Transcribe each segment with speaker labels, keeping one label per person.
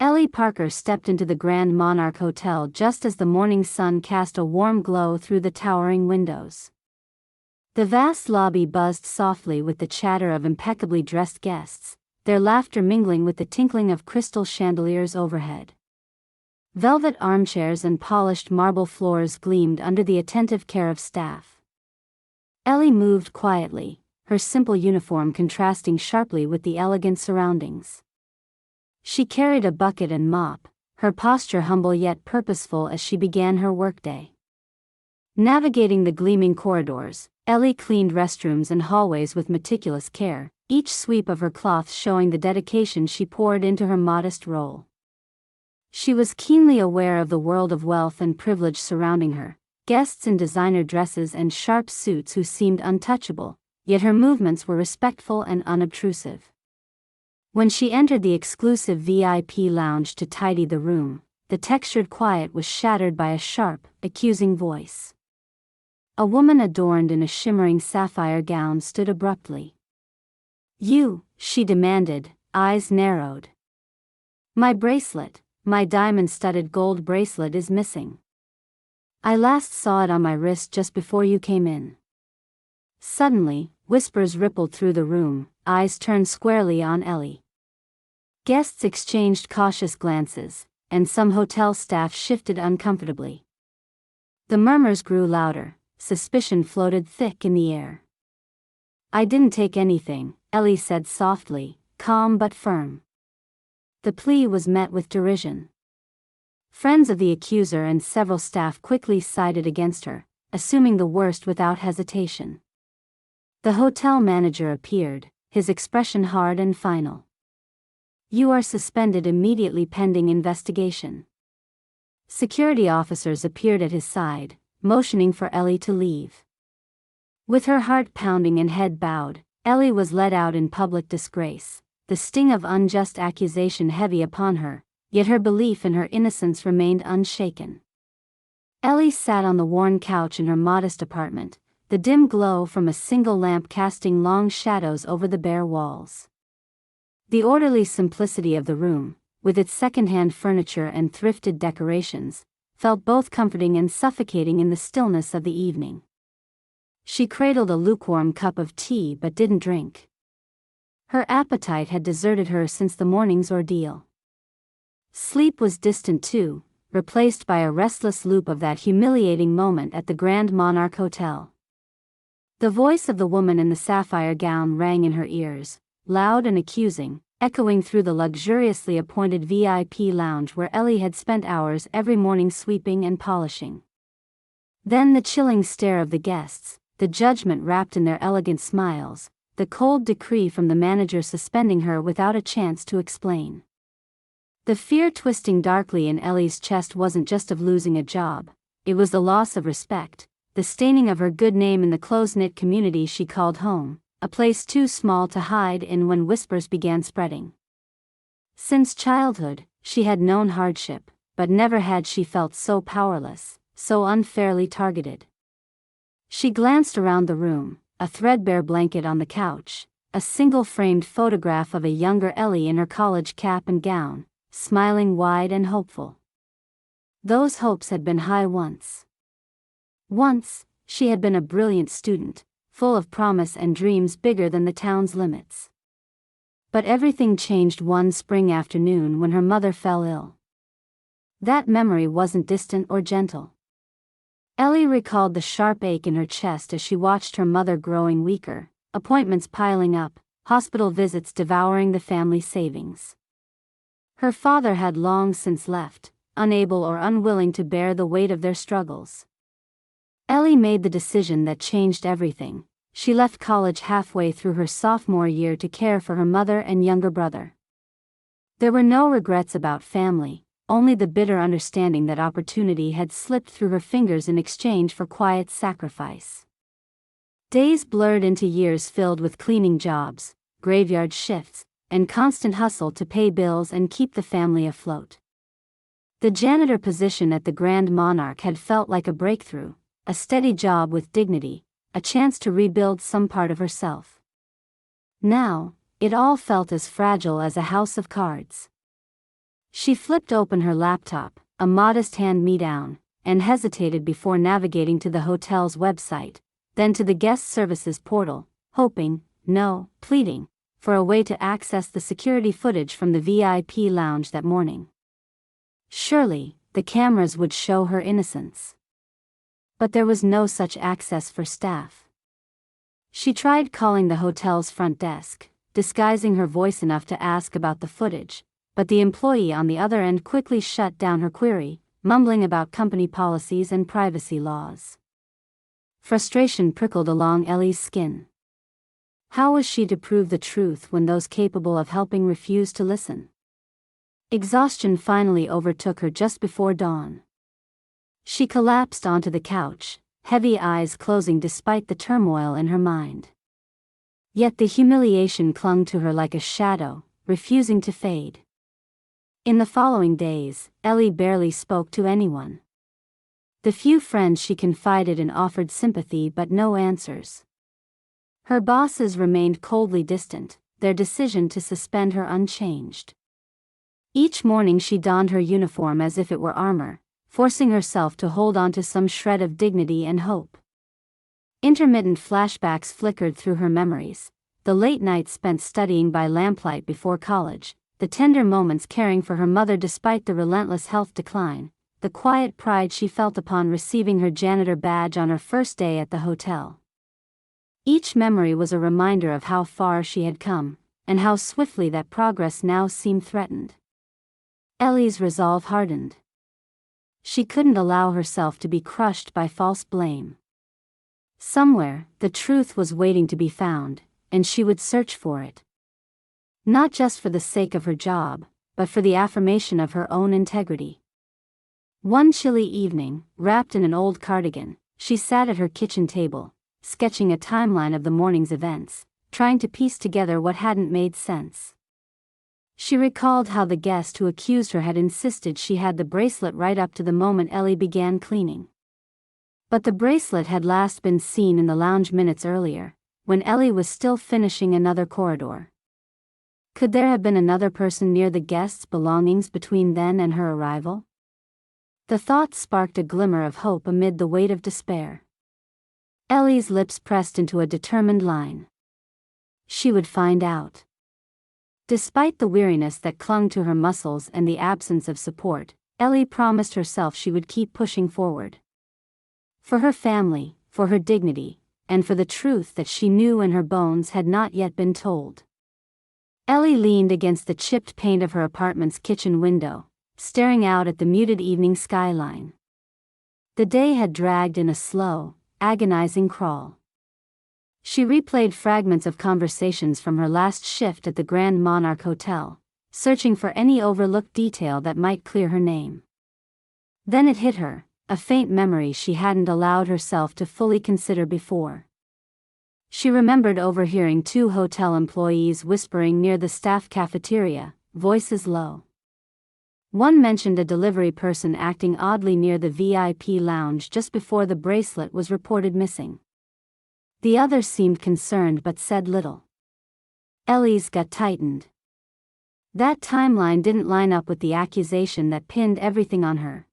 Speaker 1: Ellie Parker stepped into the Grand Monarch Hotel just as the morning sun cast a warm glow through the towering windows. The vast lobby buzzed softly with the chatter of impeccably dressed guests, their laughter mingling with the tinkling of crystal chandeliers overhead. Velvet armchairs and polished marble floors gleamed under the attentive care of staff. Ellie moved quietly, her simple uniform contrasting sharply with the elegant surroundings. She carried a bucket and mop, her posture humble yet purposeful as she began her workday. Navigating the gleaming corridors, Ellie cleaned restrooms and hallways with meticulous care, each sweep of her cloth showing the dedication she poured into her modest role. She was keenly aware of the world of wealth and privilege surrounding her, guests in designer dresses and sharp suits who seemed untouchable, yet her movements were respectful and unobtrusive. When she entered the exclusive VIP lounge to tidy the room, the textured quiet was shattered by a sharp, accusing voice. A woman adorned in a shimmering sapphire gown stood abruptly. "You," she demanded, eyes narrowed. "My bracelet, my diamond-studded gold bracelet is missing. I last saw it on my wrist just before you came in." Suddenly, whispers rippled through the room, eyes turned squarely on Ellie. Guests exchanged cautious glances, and some hotel staff shifted uncomfortably. The murmurs grew louder, suspicion floated thick in the air. "I didn't take anything," Ellie said softly, calm but firm. The plea was met with derision. Friends of the accuser and several staff quickly sided against her, assuming the worst without hesitation. The hotel manager appeared, his expression hard and final. "You are suspended immediately pending investigation." Security officers appeared at his side, motioning for Ellie to leave. With her heart pounding and head bowed, Ellie was led out in public disgrace, the sting of unjust accusation heavy upon her, yet her belief in her innocence remained unshaken. Ellie sat on the worn couch in her modest apartment, the dim glow from a single lamp casting long shadows over the bare walls. The orderly simplicity of the room, with its second-hand furniture and thrifted decorations, felt both comforting and suffocating in the stillness of the evening. She cradled a lukewarm cup of tea but didn't drink. Her appetite had deserted her since the morning's ordeal. Sleep was distant too, replaced by a restless loop of that humiliating moment at the Grand Monarch Hotel. The voice of the woman in the sapphire gown rang in her ears, loud and accusing, echoing through the luxuriously appointed VIP lounge where Ellie had spent hours every morning sweeping and polishing. Then the chilling stare of the guests, the judgment wrapped in their elegant smiles, the cold decree from the manager suspending her without a chance to explain. The fear twisting darkly in Ellie's chest wasn't just of losing a job, it was the loss of respect, the staining of her good name in the close-knit community she called home, a place too small to hide in when whispers began spreading. Since childhood, she had known hardship, but never had she felt so powerless, so unfairly targeted. She glanced around the room, a threadbare blanket on the couch, a single framed photograph of a younger Ellie in her college cap and gown, smiling wide and hopeful. Those hopes had been high once. Once, she had been a brilliant student, full of promise and dreams bigger than the town's limits. But everything changed one spring afternoon when her mother fell ill. That memory wasn't distant or gentle. Ellie recalled the sharp ache in her chest as she watched her mother growing weaker, appointments piling up, hospital visits devouring the family savings. Her father had long since left, unable or unwilling to bear the weight of their struggles. Ellie made the decision that changed everything. She left college halfway through her sophomore year to care for her mother and younger brother. There were no regrets about family, only the bitter understanding that opportunity had slipped through her fingers in exchange for quiet sacrifice. Days blurred into years filled with cleaning jobs, graveyard shifts, and constant hustle to pay bills and keep the family afloat. The janitor position at the Grand Monarch had felt like a breakthrough, a steady job with dignity, a chance to rebuild some part of herself. Now, it all felt as fragile as a house of cards. She flipped open her laptop, a modest hand-me-down, and hesitated before navigating to the hotel's website, then to the guest services portal, hoping, no, pleading, for a way to access the security footage from the VIP lounge that morning. Surely, the cameras would show her innocence. But there was no such access for staff. She tried calling the hotel's front desk, disguising her voice enough to ask about the footage, but the employee on the other end quickly shut down her query, mumbling about company policies and privacy laws. Frustration prickled along Ellie's skin. How was she to prove the truth when those capable of helping refused to listen? Exhaustion finally overtook her just before dawn. She collapsed onto the couch, heavy eyes closing despite the turmoil in her mind. Yet the humiliation clung to her like a shadow, refusing to fade. In the following days, Ellie barely spoke to anyone. The few friends she confided in offered sympathy but no answers. Her bosses remained coldly distant, their decision to suspend her unchanged. Each morning she donned her uniform as if it were armor, forcing herself to hold on to some shred of dignity and hope. Intermittent flashbacks flickered through her memories, the late nights spent studying by lamplight before college, the tender moments caring for her mother despite the relentless health decline, the quiet pride she felt upon receiving her janitor badge on her first day at the hotel. Each memory was a reminder of how far she had come, and how swiftly that progress now seemed threatened. Ellie's resolve hardened. She couldn't allow herself to be crushed by false blame. Somewhere, the truth was waiting to be found, and she would search for it. Not just for the sake of her job, but for the affirmation of her own integrity. One chilly evening, wrapped in an old cardigan, she sat at her kitchen table, sketching a timeline of the morning's events, trying to piece together what hadn't made sense. She recalled how the guest who accused her had insisted she had the bracelet right up to the moment Ellie began cleaning. But the bracelet had last been seen in the lounge minutes earlier, when Ellie was still finishing another corridor. Could there have been another person near the guest's belongings between then and her arrival? The thought sparked a glimmer of hope amid the weight of despair. Ellie's lips pressed into a determined line. She would find out. Despite the weariness that clung to her muscles and the absence of support, Ellie promised herself she would keep pushing forward. For her family, for her dignity, and for the truth that she knew in her bones had not yet been told. Ellie leaned against the chipped paint of her apartment's kitchen window, staring out at the muted evening skyline. The day had dragged in a slow, agonizing crawl. She replayed fragments of conversations from her last shift at the Grand Monarch Hotel, searching for any overlooked detail that might clear her name. Then it hit her, a faint memory she hadn't allowed herself to fully consider before. She remembered overhearing two hotel employees whispering near the staff cafeteria, voices low. One mentioned a delivery person acting oddly near the VIP lounge just before the bracelet was reported missing. The other seemed concerned but said little. Ellie's gut tightened. That timeline didn't line up with the accusation that pinned everything on her.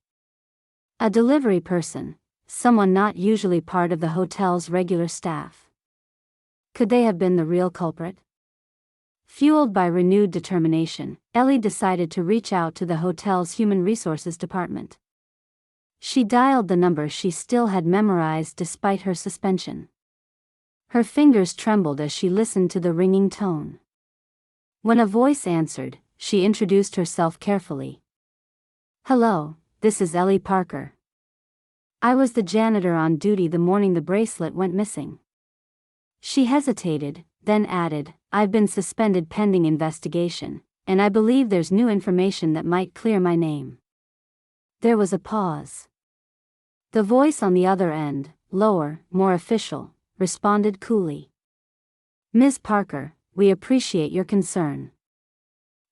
Speaker 1: A delivery person, someone not usually part of the hotel's regular staff. Could they have been the real culprit? Fueled by renewed determination, Ellie decided to reach out to the hotel's human resources department. She dialed the number she still had memorized despite her suspension. Her fingers trembled as she listened to the ringing tone. When a voice answered, she introduced herself carefully. "Hello, this is Ellie Parker. I was the janitor on duty the morning the bracelet went missing." She hesitated, then added, "I've been suspended pending investigation, and I believe there's new information that might clear my name." There was a pause. The voice on the other end, lower, more official, responded coolly. "Ms. Parker, we appreciate your concern.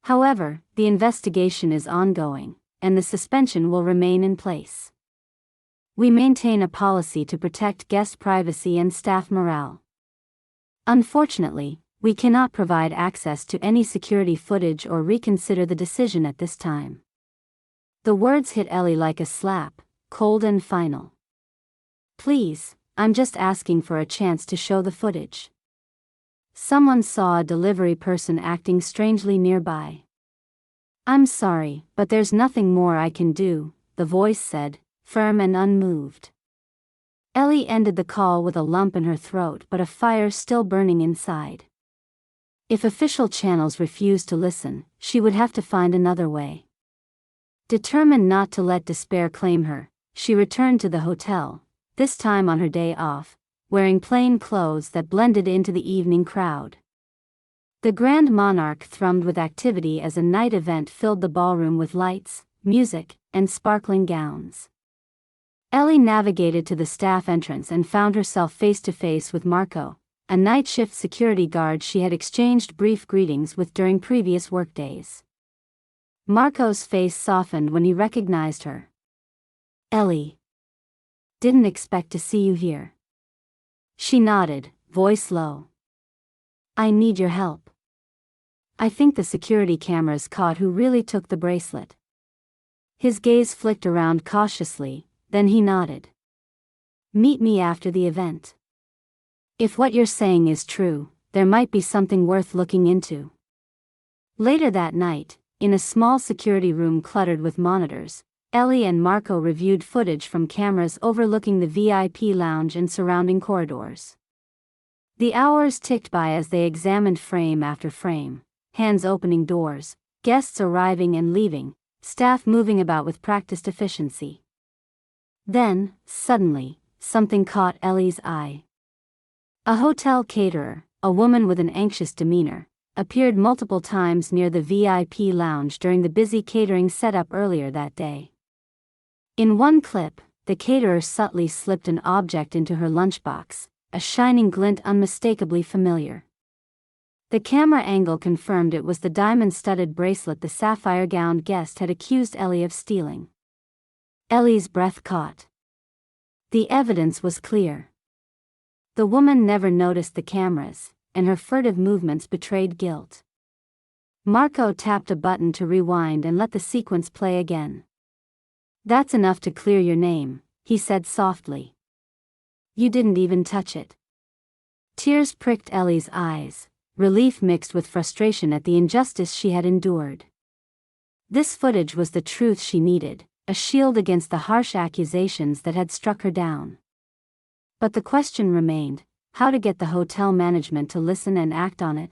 Speaker 1: However, the investigation is ongoing, and the suspension will remain in place. We maintain a policy to protect guest privacy and staff morale. Unfortunately, We cannot provide access to any security footage or reconsider the decision at this time. The words hit Ellie like a slap, cold and final. Please, I'm just asking for a chance to show the footage. Someone saw a delivery person acting strangely nearby. I'm sorry, but there's nothing more I can do, the voice said, firm and unmoved. Ellie ended the call with a lump in her throat but a fire still burning inside. If official channels refused to listen, she would have to find another way. Determined not to let despair claim her, she returned to the hotel, this time on her day off, wearing plain clothes that blended into the evening crowd. The Grand Monarch thrummed with activity as a night event filled the ballroom with lights, music, and sparkling gowns. Ellie navigated to the staff entrance and found herself face to face with Marco, a night shift security guard she had exchanged brief greetings with during previous workdays. Marco's face softened when he recognized her. Ellie. Didn't expect to see you here. She nodded, voice low. I need your help. I think the security cameras caught who really took the bracelet. His gaze flicked around cautiously, then he nodded. Meet me after the event. If what you're saying is true, there might be something worth looking into. Later that night, in a small security room cluttered with monitors, Ellie and Marco reviewed footage from cameras overlooking the VIP lounge and surrounding corridors. The hours ticked by as they examined frame after frame, hands opening doors, guests arriving and leaving, staff moving about with practiced efficiency. Then, suddenly, something caught Ellie's eye. A hotel caterer, a woman with an anxious demeanor, appeared multiple times near the VIP lounge during the busy catering setup earlier that day. In one clip, the caterer subtly slipped an object into her lunchbox, a shining glint unmistakably familiar. The camera angle confirmed it was the diamond-studded bracelet the sapphire-gowned guest had accused Ellie of stealing. Ellie's breath caught. The evidence was clear. The woman never noticed the cameras, and her furtive movements betrayed guilt. Marco tapped a button to rewind and let the sequence play again. That's enough to clear your name, he said softly. You didn't even touch it. Tears pricked Ellie's eyes, relief mixed with frustration at the injustice she had endured. This footage was the truth she needed, a shield against the harsh accusations that had struck her down. But the question remained, how to get the hotel management to listen and act on it.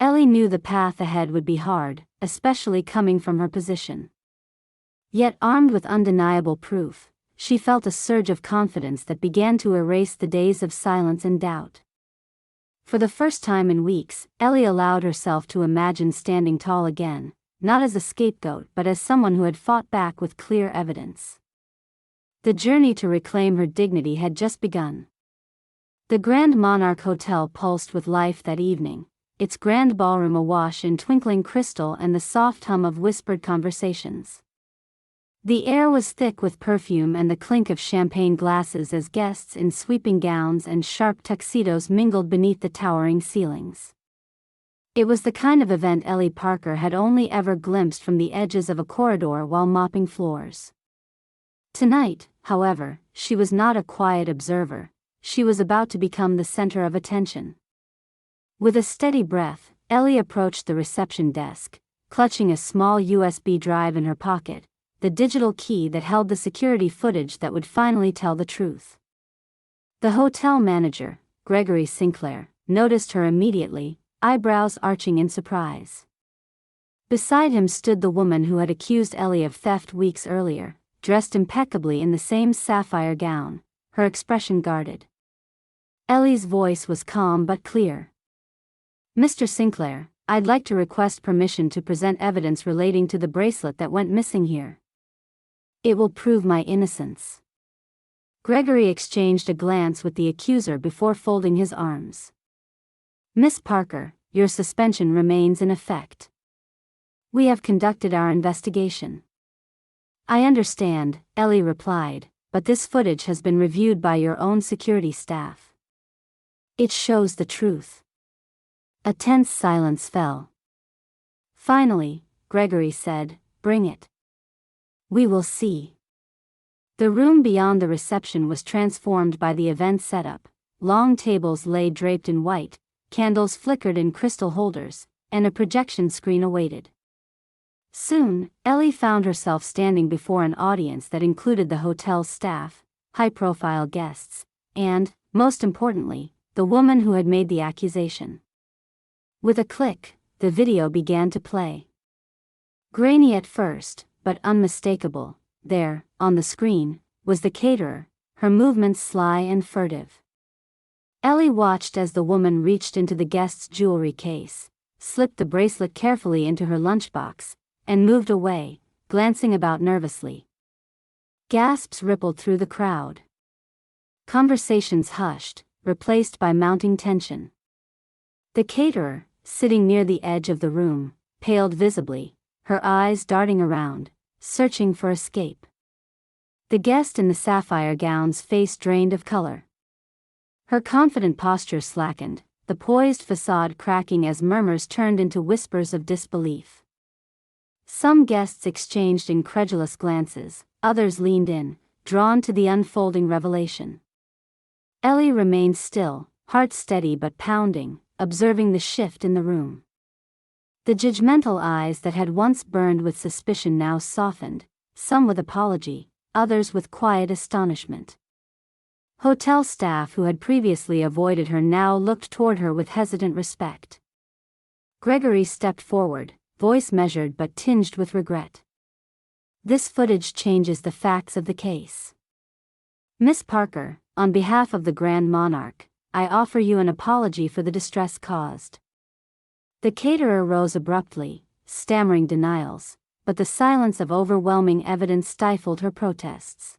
Speaker 1: Ellie knew the path ahead would be hard, especially coming from her position. Yet armed with undeniable proof, she felt a surge of confidence that began to erase the days of silence and doubt. For the first time in weeks, Ellie allowed herself to imagine standing tall again, not as a scapegoat but as someone who had fought back with clear evidence. The journey to reclaim her dignity had just begun. The Grand Monarch Hotel pulsed with life that evening, its grand ballroom awash in twinkling crystal and the soft hum of whispered conversations. The air was thick with perfume and the clink of champagne glasses as guests in sweeping gowns and sharp tuxedos mingled beneath the towering ceilings. It was the kind of event Ellie Parker had only ever glimpsed from the edges of a corridor while mopping floors. Tonight, however, she was not a quiet observer, she was about to become the center of attention. With a steady breath, Ellie approached the reception desk, clutching a small USB drive in her pocket, the digital key that held the security footage that would finally tell the truth. The hotel manager, Gregory Sinclair, noticed her immediately, eyebrows arching in surprise. Beside him stood the woman who had accused Ellie of theft weeks earlier, dressed impeccably in the same sapphire gown, her expression guarded. Ellie's voice was calm but clear. Mr. Sinclair, I'd like to request permission to present evidence relating to the bracelet that went missing here. It will prove my innocence. Gregory exchanged a glance with the accuser before folding his arms. Miss Parker, your suspension remains in effect. We have conducted our investigation. I understand, Ellie replied, but this footage has been reviewed by your own security staff. It shows the truth. A tense silence fell. Finally, Gregory said, "Bring it. We will see." The room beyond the reception was transformed by the event setup. Long tables lay draped in white, candles flickered in crystal holders, and a projection screen awaited. Soon, Ellie found herself standing before an audience that included the hotel's staff, high-profile guests, and, most importantly, the woman who had made the accusation. With a click, the video began to play. Grainy at first, but unmistakable, there, on the screen, was the caterer, her movements sly and furtive. Ellie watched as the woman reached into the guest's jewelry case, slipped the bracelet carefully into her lunchbox, and moved away, glancing about nervously. Gasps rippled through the crowd. Conversations hushed, replaced by mounting tension. The caterer, sitting near the edge of the room, paled visibly, her eyes darting around, searching for escape. The guest in the sapphire gown's face drained of color. Her confident posture slackened, the poised facade cracking as murmurs turned into whispers of disbelief. Some guests exchanged incredulous glances, others leaned in, drawn to the unfolding revelation. Ellie remained still, heart steady but pounding, observing the shift in the room. The judgmental eyes that had once burned with suspicion now softened, some with apology, others with quiet astonishment. Hotel staff who had previously avoided her now looked toward her with hesitant respect. Gregory stepped forward, voice measured but tinged with regret. "This footage changes the facts of the case. Miss Parker, on behalf of the Grand Monarch, I offer you an apology for the distress caused." The caterer rose abruptly, stammering denials, but the silence of overwhelming evidence stifled her protests.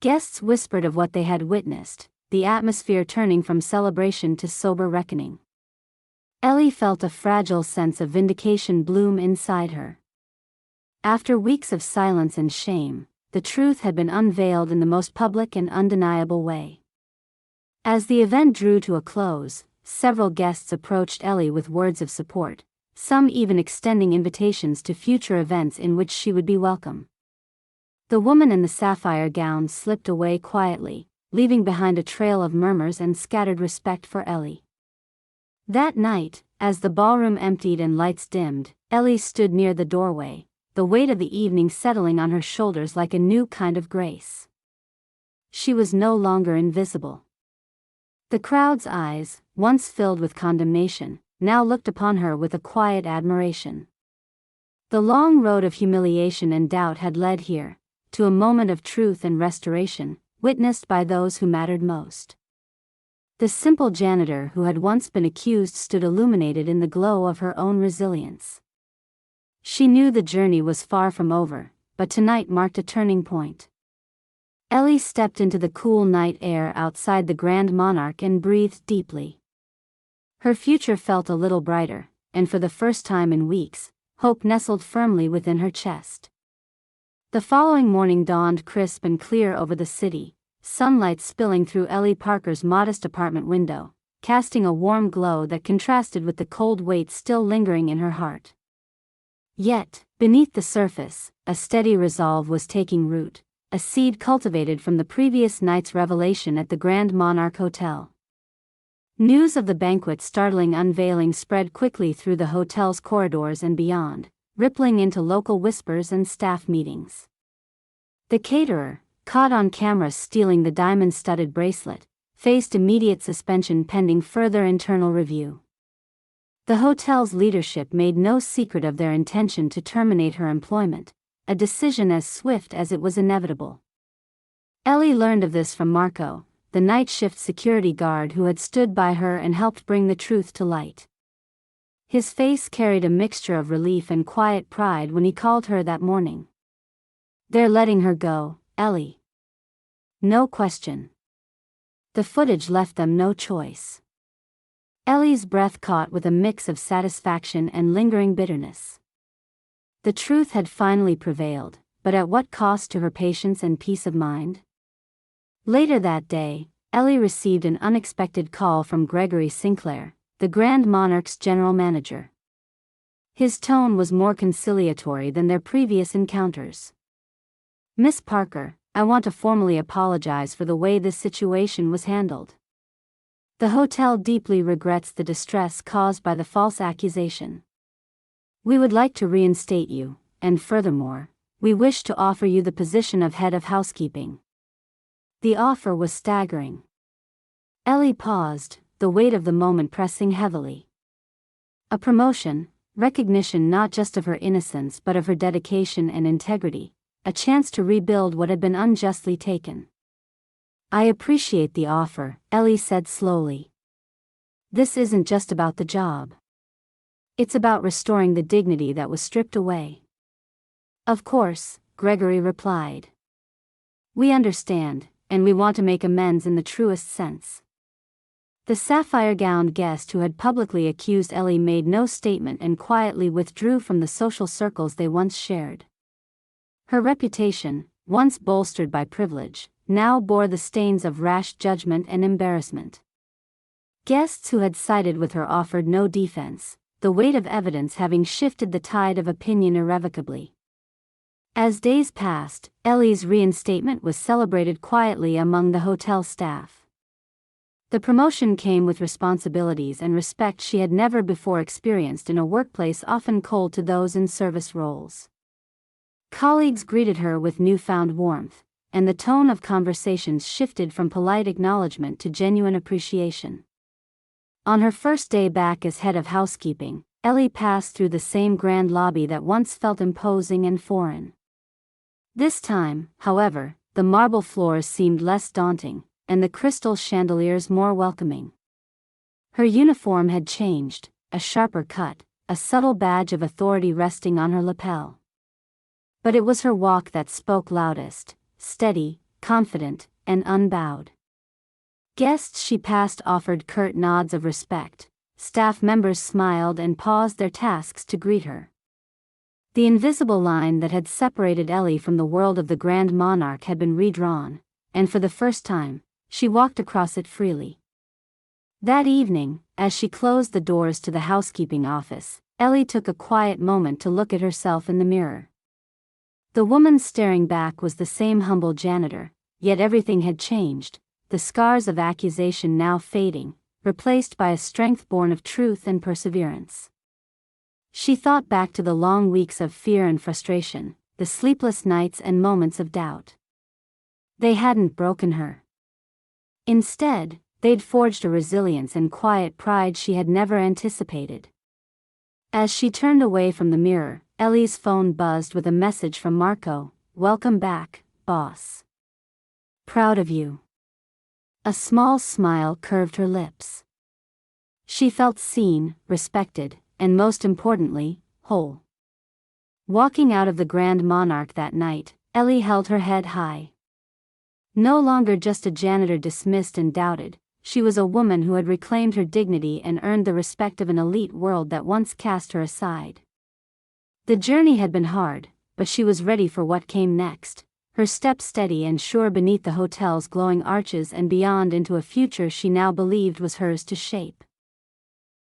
Speaker 1: Guests whispered of what they had witnessed, the atmosphere turning from celebration to sober reckoning. Ellie felt a fragile sense of vindication bloom inside her. After weeks of silence and shame, the truth had been unveiled in the most public and undeniable way. As the event drew to a close, several guests approached Ellie with words of support, some even extending invitations to future events in which she would be welcome. The woman in the sapphire gown slipped away quietly, leaving behind a trail of murmurs and scattered respect for Ellie. That night, as the ballroom emptied and lights dimmed, Ellie stood near the doorway, the weight of the evening settling on her shoulders like a new kind of grace. She was no longer invisible. The crowd's eyes, once filled with condemnation, now looked upon her with a quiet admiration. The long road of humiliation and doubt had led here, to a moment of truth and restoration, witnessed by those who mattered most. The simple janitor who had once been accused stood illuminated in the glow of her own resilience. She knew the journey was far from over, but tonight marked a turning point. Ellie stepped into the cool night air outside the Grand Monarch and breathed deeply. Her future felt a little brighter, and for the first time in weeks, hope nestled firmly within her chest. The following morning dawned crisp and clear over the city, sunlight spilling through Ellie Parker's modest apartment window, casting a warm glow that contrasted with the cold weight still lingering in her heart. Yet, beneath the surface, a steady resolve was taking root, a seed cultivated from the previous night's revelation at the Grand Monarch Hotel. News of the banquet's startling unveiling spread quickly through the hotel's corridors and beyond, rippling into local whispers and staff meetings. The caterer, caught on camera stealing the diamond-studded bracelet, faced immediate suspension pending further internal review. The hotel's leadership made no secret of their intention to terminate her employment, a decision as swift as it was inevitable. Ellie learned of this from Marco, the night shift security guard who had stood by her and helped bring the truth to light. His face carried a mixture of relief and quiet pride when he called her that morning. "They're letting her go, Ellie. No question." The footage left them no choice. Ellie's breath caught with a mix of satisfaction and lingering bitterness. The truth had finally prevailed, but at what cost to her patience and peace of mind? Later that day, Ellie received an unexpected call from Gregory Sinclair, the Grand Monarch's general manager. His tone was more conciliatory than their previous encounters. "Miss Parker, I want to formally apologize for the way this situation was handled. The hotel deeply regrets the distress caused by the false accusation. We would like to reinstate you, and furthermore, we wish to offer you the position of head of housekeeping." The offer was staggering. Ellie paused, the weight of the moment pressing heavily. A promotion, recognition not just of her innocence but of her dedication and integrity, a chance to rebuild what had been unjustly taken. "I appreciate the offer," Ellie said slowly. "This isn't just about the job. It's about restoring the dignity that was stripped away." "Of course," Gregory replied. "We understand, and we want to make amends in the truest sense." The sapphire-gowned guest who had publicly accused Ellie made no statement and quietly withdrew from the social circles they once shared. Her reputation, once bolstered by privilege, now bore the stains of rash judgment and embarrassment. Guests who had sided with her offered no defense, the weight of evidence having shifted the tide of opinion irrevocably. As days passed, Ellie's reinstatement was celebrated quietly among the hotel staff. The promotion came with responsibilities and respect she had never before experienced in a workplace often cold to those in service roles. Colleagues greeted her with newfound warmth, and the tone of conversations shifted from polite acknowledgement to genuine appreciation. On her first day back as head of housekeeping, Ellie passed through the same grand lobby that once felt imposing and foreign. This time, however, the marble floors seemed less daunting, and the crystal chandeliers more welcoming. Her uniform had changed, a sharper cut, a subtle badge of authority resting on her lapel. But it was her walk that spoke loudest, steady, confident, and unbowed. Guests she passed offered curt nods of respect, staff members smiled and paused their tasks to greet her. The invisible line that had separated Ellie from the world of the Grand Monarch had been redrawn, and for the first time, she walked across it freely. That evening, as she closed the doors to the housekeeping office, Ellie took a quiet moment to look at herself in the mirror. The woman staring back was the same humble janitor, yet everything had changed, the scars of accusation now fading, replaced by a strength born of truth and perseverance. She thought back to the long weeks of fear and frustration, the sleepless nights and moments of doubt. They hadn't broken her. Instead, they'd forged a resilience and quiet pride she had never anticipated. As she turned away from the mirror, Ellie's phone buzzed with a message from Marco. "Welcome back, boss. Proud of you." A small smile curved her lips. She felt seen, respected, and most importantly, whole. Walking out of the Grand Monarch that night, Ellie held her head high. No longer just a janitor dismissed and doubted, she was a woman who had reclaimed her dignity and earned the respect of an elite world that once cast her aside. The journey had been hard, but she was ready for what came next, her steps steady and sure beneath the hotel's glowing arches and beyond into a future she now believed was hers to shape.